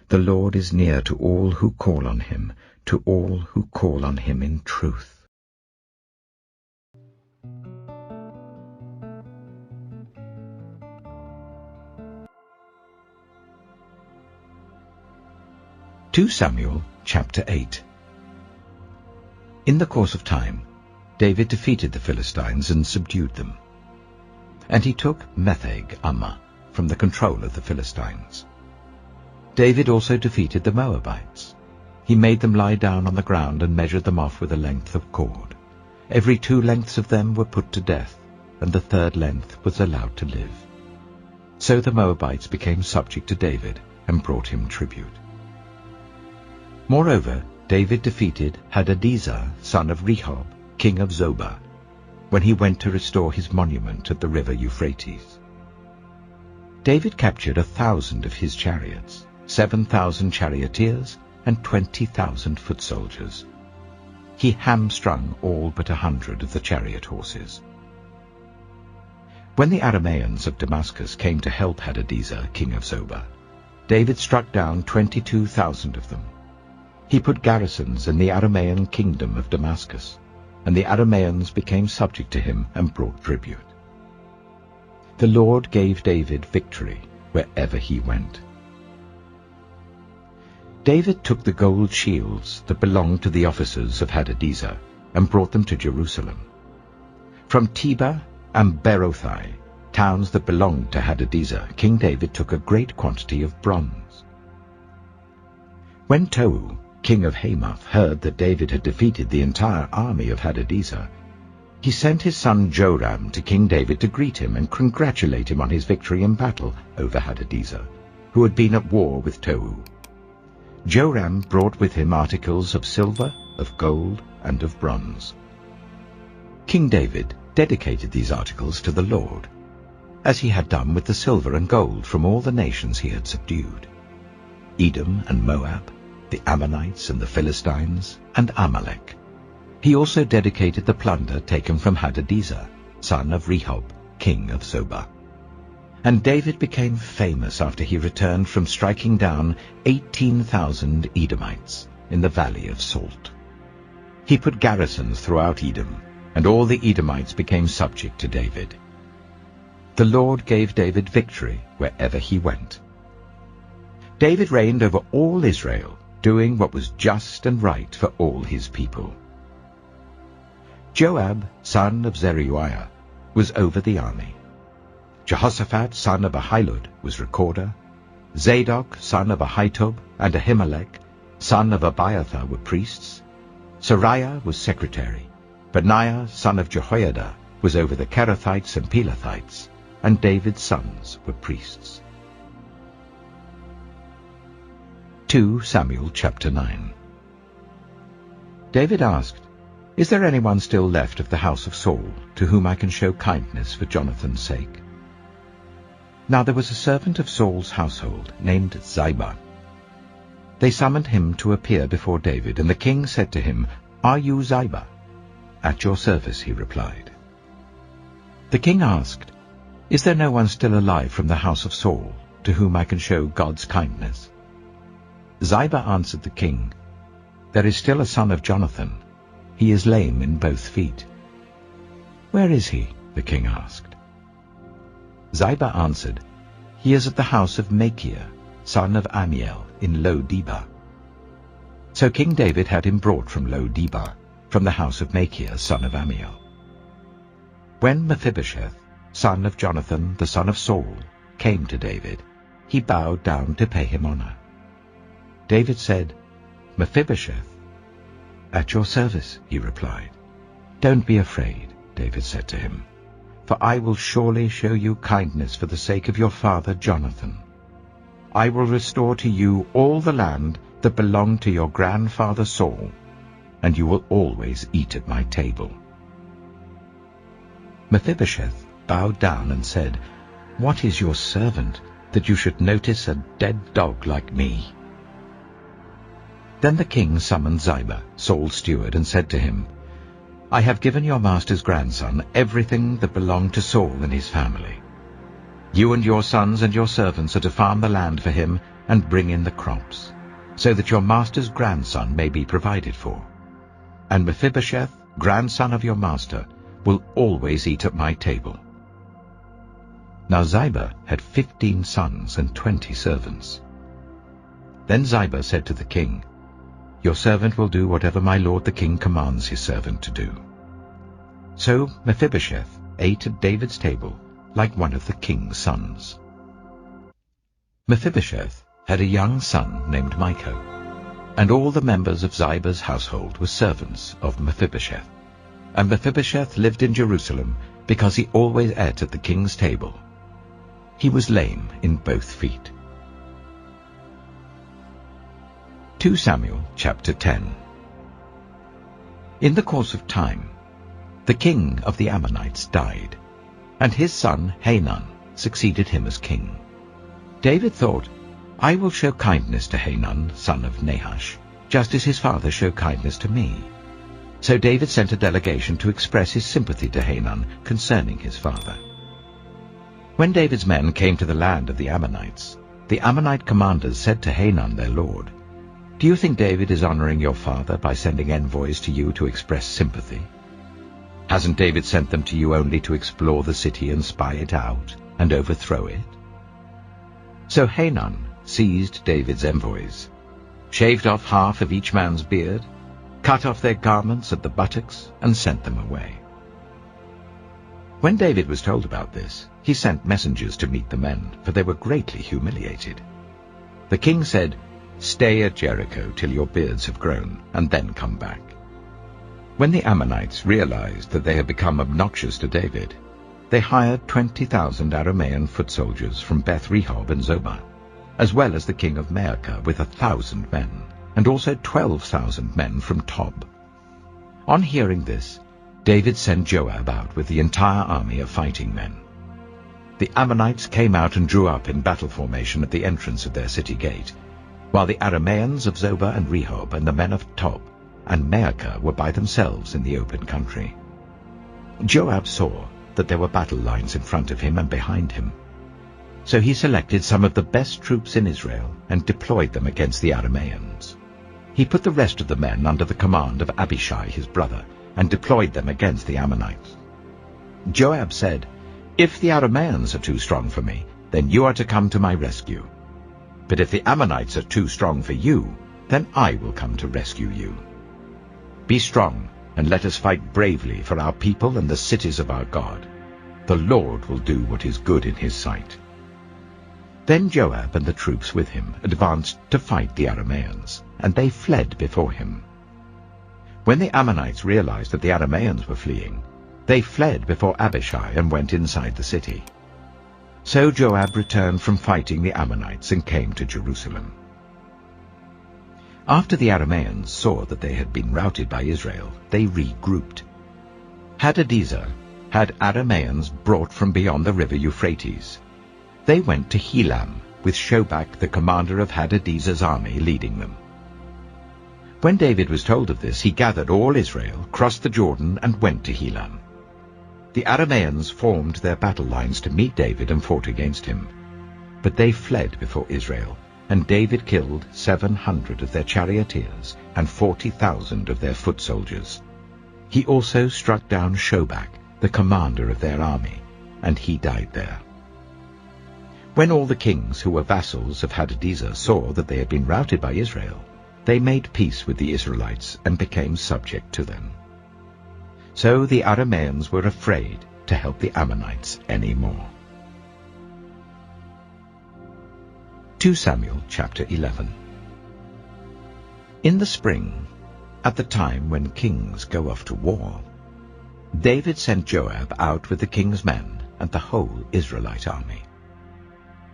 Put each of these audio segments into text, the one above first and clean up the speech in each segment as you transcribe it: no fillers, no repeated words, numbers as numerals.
The Lord is near to all who call on him, to all who call on him in truth. Samuel chapter 8. In the course of time, David defeated the Philistines and subdued them. And he took Metheg-Ammah from the control of the Philistines. David also defeated the Moabites. He made them lie down on the ground and measured them off with a length of cord. Every 2 lengths of them were put to death, and the 3rd length was allowed to live. So the Moabites became subject to David and brought him tribute. Moreover, David defeated Hadadezer, son of Rehob, king of Zobah, when he went to restore his monument at the river Euphrates. David captured 1,000 of his chariots, 7,000 charioteers, and 20,000 foot soldiers. He hamstrung all but 100 of the chariot horses. When the Arameans of Damascus came to help Hadadezer, king of Zobah, David struck down 22,000 of them. He put garrisons in the Aramean kingdom of Damascus, and the Arameans became subject to him and brought tribute. The Lord gave David victory wherever he went. David took the gold shields that belonged to the officers of Hadadezer and brought them to Jerusalem. From Tebah and Berothai, towns that belonged to Hadadezer, King David took a great quantity of bronze. When Tou, king of Hamath, heard that David had defeated the entire army of Hadadezer, he sent his son Joram to King David to greet him and congratulate him on his victory in battle over Hadadezer, who had been at war with Tou. Joram brought with him articles of silver, of gold, and of bronze. King David dedicated these articles to the Lord, as he had done with the silver and gold from all the nations he had subdued: Edom and Moab, the Ammonites and the Philistines, and Amalek. He also dedicated the plunder taken from Hadadezer, son of Rehob, king of Zobah. And David became famous after he returned from striking down 18,000 Edomites in the valley of Salt. He put garrisons throughout Edom, and all the Edomites became subject to David. The Lord gave David victory wherever he went. David reigned over all Israel, doing what was just and right for all his people. Joab, son of Zeruiah, was over the army. Jehoshaphat, son of Ahilud, was recorder. Zadok, son of Ahitub, and Ahimelech, son of Abiathar, were priests. Sariah was secretary. Benaiah, son of Jehoiada, was over the Kerethites and Pelethites, and David's sons were priests. 2 Samuel chapter 9. David asked, "Is there anyone still left of the house of Saul, to whom I can show kindness for Jonathan's sake?" Now there was a servant of Saul's household named Ziba. They summoned him to appear before David, and the king said to him, "Are you Ziba?" "At your service," he replied. The king asked, "Is there no one still alive from the house of Saul, to whom I can show God's kindness?" Ziba answered the king, "There is still a son of Jonathan. He is lame in both feet." "Where is he?" the king asked. Ziba answered, "He is at the house of Machir, son of Amiel, in Lo-Debar." So King David had him brought from Lo-Debar, from the house of Machir, son of Amiel. When Mephibosheth, son of Jonathan, the son of Saul, came to David, he bowed down to pay him honor. David said, "Mephibosheth." "At your service," he replied. "Don't be afraid," David said to him, "for I will surely show you kindness for the sake of your father Jonathan. I will restore to you all the land that belonged to your grandfather Saul, and you will always eat at my table." Mephibosheth bowed down and said, "What is your servant, that you should notice a dead dog like me?" Then the king summoned Ziba, Saul's steward, and said to him, "I have given your master's grandson everything that belonged to Saul and his family. You and your sons and your servants are to farm the land for him and bring in the crops, so that your master's grandson may be provided for. And Mephibosheth, grandson of your master, will always eat at my table." Now Ziba had 15 sons and 20 servants. Then Ziba said to the king, "Your servant will do whatever my lord the king commands his servant to do." So Mephibosheth ate at David's table like one of the king's sons. Mephibosheth had a young son named Micah, and all the members of Ziba's household were servants of Mephibosheth. And Mephibosheth lived in Jerusalem because he always ate at the king's table. He was lame in both feet. 2 Samuel chapter 10. In the course of time, the king of the Ammonites died, and his son Hanun succeeded him as king. David thought, "I will show kindness to Hanun, son of Nahash, just as his father showed kindness to me." So David sent a delegation to express his sympathy to Hanun concerning his father. When David's men came to the land of the Ammonites, the Ammonite commanders said to Hanun their lord, "Do you think David is honoring your father by sending envoys to you to express sympathy? Hasn't David sent them to you only to explore the city and spy it out and overthrow it?" So Hanun seized David's envoys, shaved off half of each man's beard, cut off their garments at the buttocks, and sent them away. When David was told about this, he sent messengers to meet the men, for they were greatly humiliated. The king said, "Stay at Jericho till your beards have grown, and then come back." When the Ammonites realized that they had become obnoxious to David, they hired 20,000 Aramean foot soldiers from Beth-rehob and Zobah, as well as the king of Maacah with 1,000 men, and also 12,000 men from Tob. On hearing this, David sent Joab out with the entire army of fighting men. The Ammonites came out and drew up in battle formation at the entrance of their city gate, while the Arameans of Zobah and Rehob and the men of Tob and Maacah were by themselves in the open country. Joab saw that there were battle lines in front of him and behind him. So he selected some of the best troops in Israel and deployed them against the Arameans. He put the rest of the men under the command of Abishai his brother and deployed them against the Ammonites. Joab said, "If the Arameans are too strong for me, then you are to come to my rescue. But if the Ammonites are too strong for you, then I will come to rescue you. Be strong, and let us fight bravely for our people and the cities of our God. The Lord will do what is good in his sight." Then Joab and the troops with him advanced to fight the Arameans, and they fled before him. When the Ammonites realized that the Arameans were fleeing, they fled before Abishai and went inside the city. So Joab returned from fighting the Ammonites and came to Jerusalem. After the Arameans saw that they had been routed by Israel, they regrouped. Hadadezer had Arameans brought from beyond the river Euphrates. They went to Helam, with Shobach, the commander of Hadadezer's army, leading them. When David was told of this, he gathered all Israel, crossed the Jordan, and went to Helam. The Arameans formed their battle lines to meet David and fought against him. But they fled before Israel, and David killed 700 of their charioteers and 40,000 of their foot soldiers. He also struck down Shobach, the commander of their army, and he died there. When all the kings who were vassals of Hadadezer saw that they had been routed by Israel, they made peace with the Israelites and became subject to them. So the Arameans were afraid to help the Ammonites any more. 2 Samuel chapter 11. In the spring, at the time when kings go off to war, David sent Joab out with the king's men and the whole Israelite army.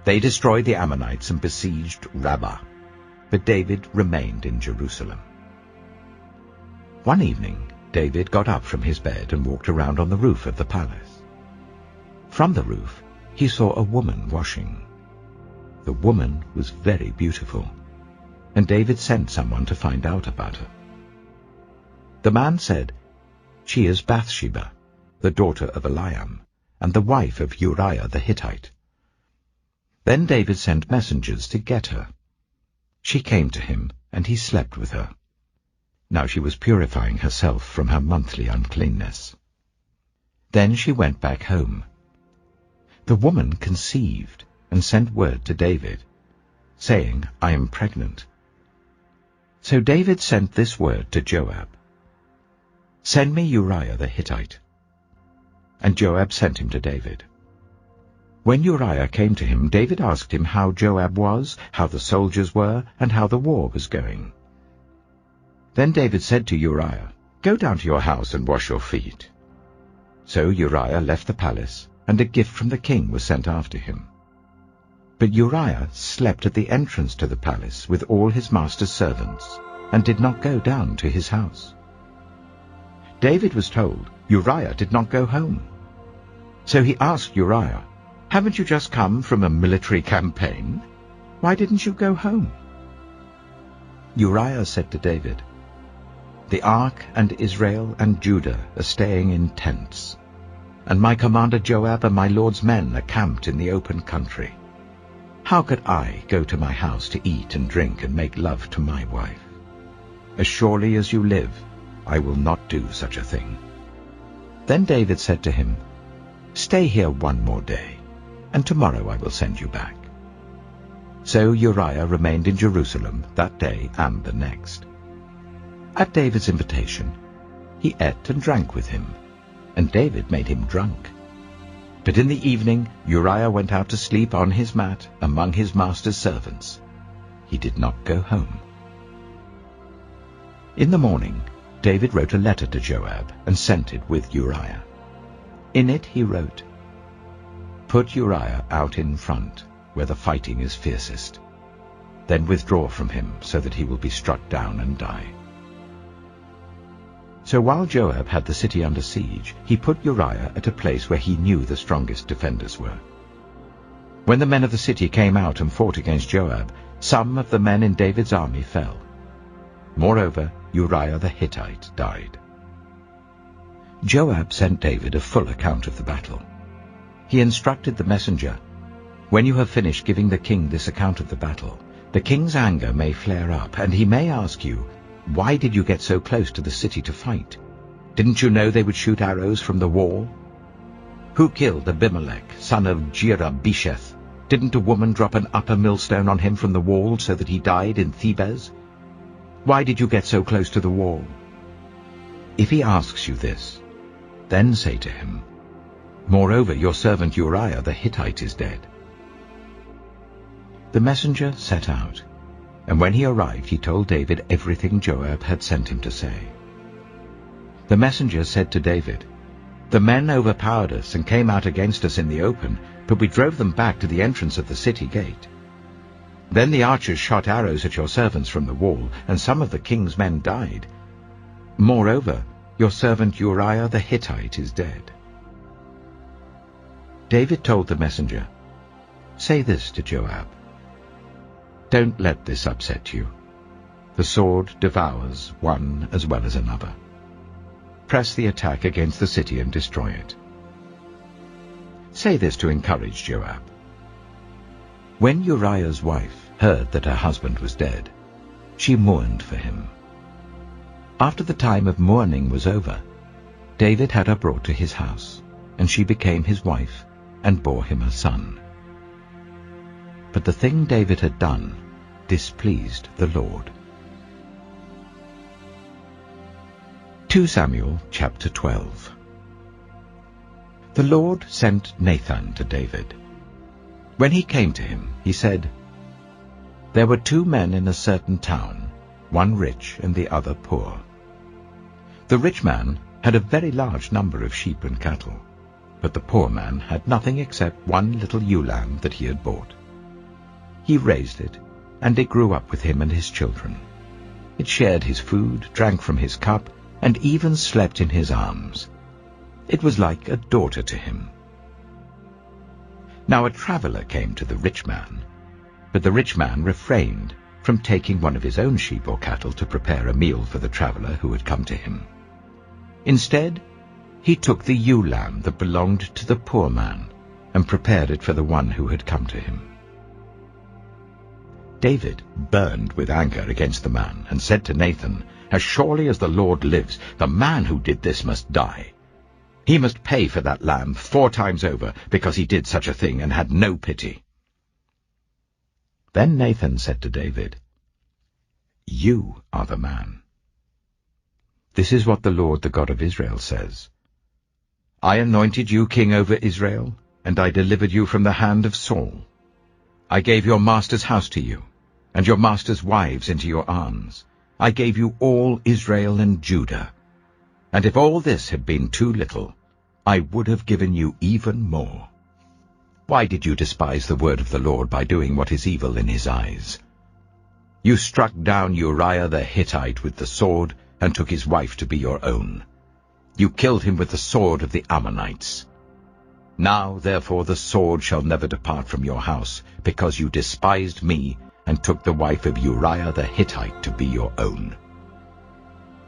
They destroyed the Ammonites and besieged Rabbah, but David remained in Jerusalem. One evening, David got up from his bed and walked around on the roof of the palace. From the roof, he saw a woman washing. The woman was very beautiful, and David sent someone to find out about her. The man said, "She is Bathsheba, the daughter of Eliam, and the wife of Uriah the Hittite. Then David sent messengers to get her. She came to him, and he slept with her. Now she was purifying herself from her monthly uncleanness. Then she went back home. The woman conceived and sent word to David, saying, I am pregnant. So David sent this word to Joab, Send me Uriah the Hittite. And Joab sent him to David. When Uriah came to him, David asked him how Joab was, how the soldiers were, and how the war was going. Then David said to Uriah, Go down to your house and wash your feet. So Uriah left the palace, and a gift from the king was sent after him. But Uriah slept at the entrance to the palace with all his master's servants, and did not go down to his house. David was told Uriah did not go home. So he asked Uriah, Haven't you just come from a military campaign? Why didn't you go home? Uriah said to David, The ark and Israel and Judah are staying in tents, and my commander Joab and my lord's men are camped in the open country. How could I go to my house to eat and drink and make love to my wife? As surely as you live, I will not do such a thing. Then David said to him, Stay here one more day, and tomorrow I will send you back. So Uriah remained in Jerusalem that day and the next. At David's invitation, he ate and drank with him, and David made him drunk. But in the evening Uriah went out to sleep on his mat among his master's servants. He did not go home. In the morning David wrote a letter to Joab and sent it with Uriah. In it he wrote, Put Uriah out in front, where the fighting is fiercest. Then withdraw from him, so that he will be struck down and die. So while Joab had the city under siege, he put Uriah at a place where he knew the strongest defenders were. When the men of the city came out and fought against Joab, some of the men in David's army fell. Moreover, Uriah the Hittite died. Joab sent David a full account of the battle. He instructed the messenger, When you have finished giving the king this account of the battle, the king's anger may flare up, and he may ask you, Why did you get so close to the city to fight? Didn't you know they would shoot arrows from the wall? Who killed Abimelech, son of Jerubesheth? Didn't a woman drop an upper millstone on him from the wall so that he died in Thebez? Why did you get so close to the wall? If he asks you this, then say to him, Moreover, your servant Uriah the Hittite is dead. The messenger set out, and when he arrived he told David everything Joab had sent him to say. The messenger said to David, The men overpowered us and came out against us in the open, but we drove them back to the entrance of the city gate. Then the archers shot arrows at your servants from the wall, and some of the king's men died. Moreover, your servant Uriah the Hittite is dead. David told the messenger, Say this to Joab, Don't let this upset you. The sword devours one as well as another. Press the attack against the city and destroy it. Say this to encourage Joab. When Uriah's wife heard that her husband was dead, she mourned for him. After the time of mourning was over, David had her brought to his house, and she became his wife and bore him a son. But the thing David had done displeased the Lord. 2 Samuel chapter 12. The Lord sent Nathan to David. When he came to him, he said, There were 2 men in a certain town, one rich and the other poor. The rich man had a very large number of sheep and cattle, but the poor man had nothing except one little ewe lamb that he had bought. He raised it, and it grew up with him and his children. It shared his food, drank from his cup, and even slept in his arms. It was like a daughter to him. Now a traveler came to the rich man, but the rich man refrained from taking one of his own sheep or cattle to prepare a meal for the traveler who had come to him. Instead, he took the ewe lamb that belonged to the poor man and prepared it for the one who had come to him. David burned with anger against the man and said to Nathan, "As surely as the Lord lives, the man who did this must die. He must pay for that lamb 4 times over, because he did such a thing and had no pity." Then Nathan said to David, "You are the man. This is what the Lord, the God of Israel, says. I anointed you king over Israel, and I delivered you from the hand of Saul. I gave your master's house to you, and your master's wives into your arms. I gave you all Israel and Judah. And if all this had been too little, I would have given you even more. Why did you despise the word of the Lord by doing what is evil in his eyes? You struck down Uriah the Hittite with the sword, and took his wife to be your own. You killed him with the sword of the Ammonites. Now, therefore, the sword shall never depart from your house, because you despised me, and took the wife of Uriah the Hittite to be your own.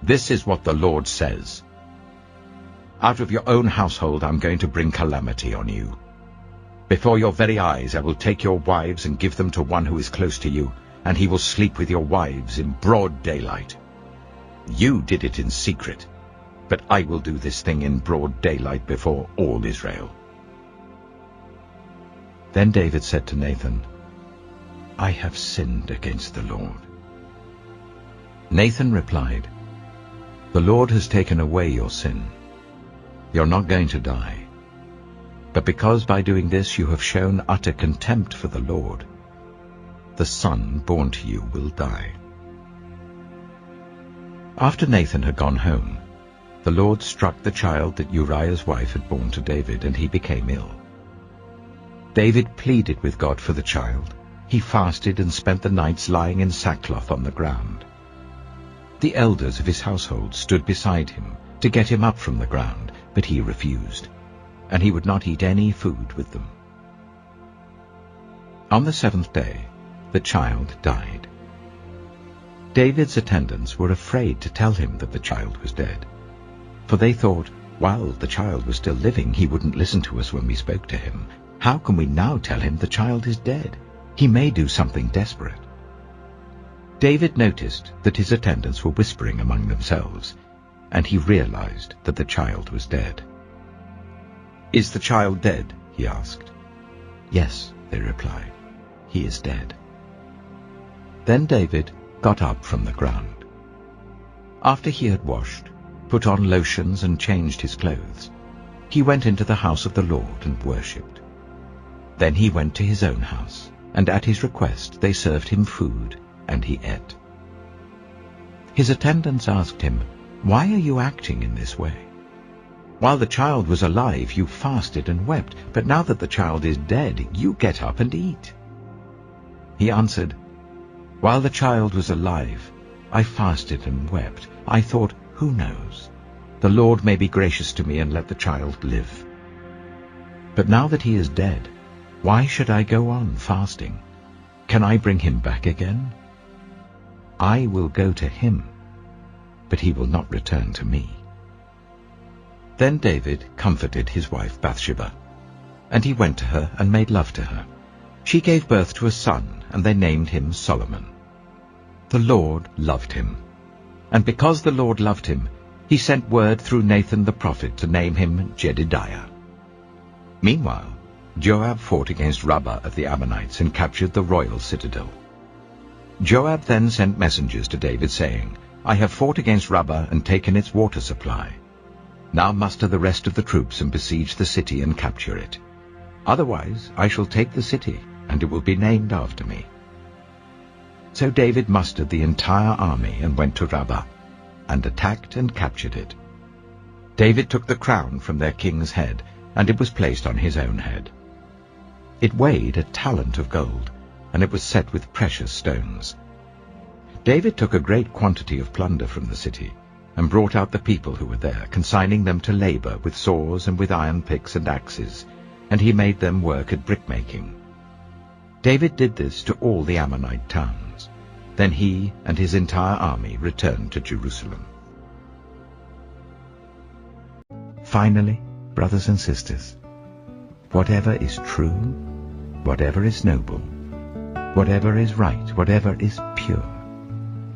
This is what the Lord says. Out of your own household I'm going to bring calamity on you. Before your very eyes I will take your wives and give them to one who is close to you, and he will sleep with your wives in broad daylight. You did it in secret, but I will do this thing in broad daylight before all Israel." Then David said to Nathan, "I have sinned against the Lord." Nathan replied, "The Lord has taken away your sin. You're not going to die. But because by doing this you have shown utter contempt for the Lord, the son born to you will die." After Nathan had gone home, the Lord struck the child that Uriah's wife had borne to David, and he became ill. David pleaded with God for the child. He fasted and spent the nights lying in sackcloth on the ground. The elders of his household stood beside him to get him up from the ground, but he refused, and he would not eat any food with them. On the 7th day, the child died. David's attendants were afraid to tell him that the child was dead, for they thought, while the child was still living, he wouldn't listen to us when we spoke to him. How can we now tell him the child is dead? He may do something desperate. David noticed that his attendants were whispering among themselves, and he realized that the child was dead. "Is the child dead?" he asked. "Yes," they replied, "he is dead." Then David got up from the ground. After he had washed, put on lotions and changed his clothes, he went into the house of the Lord and worshipped. Then he went to his own house, and at his request they served him food, and he ate. His attendants asked him, "Why are you acting in this way? While the child was alive, you fasted and wept, but now that the child is dead, you get up and eat." He answered, "While the child was alive, I fasted and wept. I thought, who knows? The Lord may be gracious to me and let the child live. But now that he is dead, why should I go on fasting? Can I bring him back again? I will go to him, but he will not return to me." Then David comforted his wife Bathsheba, and he went to her and made love to her. She gave birth to a son, and they named him Solomon. The Lord loved him, and because the Lord loved him, he sent word through Nathan the prophet to name him Jedidiah. Meanwhile, Joab fought against Rabbah of the Ammonites and captured the royal citadel. Joab then sent messengers to David, saying, "I have fought against Rabbah and taken its water supply. Now muster the rest of the troops and besiege the city and capture it. Otherwise I shall take the city, and it will be named after me." So David mustered the entire army and went to Rabbah, and attacked and captured it. David took the crown from their king's head, and it was placed on his own head. It weighed 1 talent of gold, and it was set with precious stones. David took a great quantity of plunder from the city, and brought out the people who were there, consigning them to labor with saws and with iron picks and axes, and he made them work at brickmaking. David did this to all the Ammonite towns. Then he and his entire army returned to Jerusalem. Finally, brothers and sisters, whatever is true, whatever is noble, Whatever is right, whatever is pure,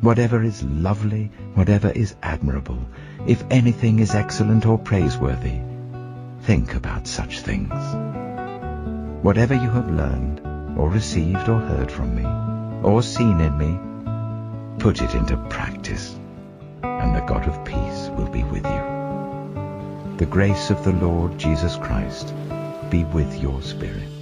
whatever is lovely, whatever is admirable, if anything is excellent or praiseworthy, think about such things. Whatever you have learned, or received or heard from me, or seen in me, put it into practice, and the God of peace will be with you. The grace of the Lord Jesus Christ be with your spirit.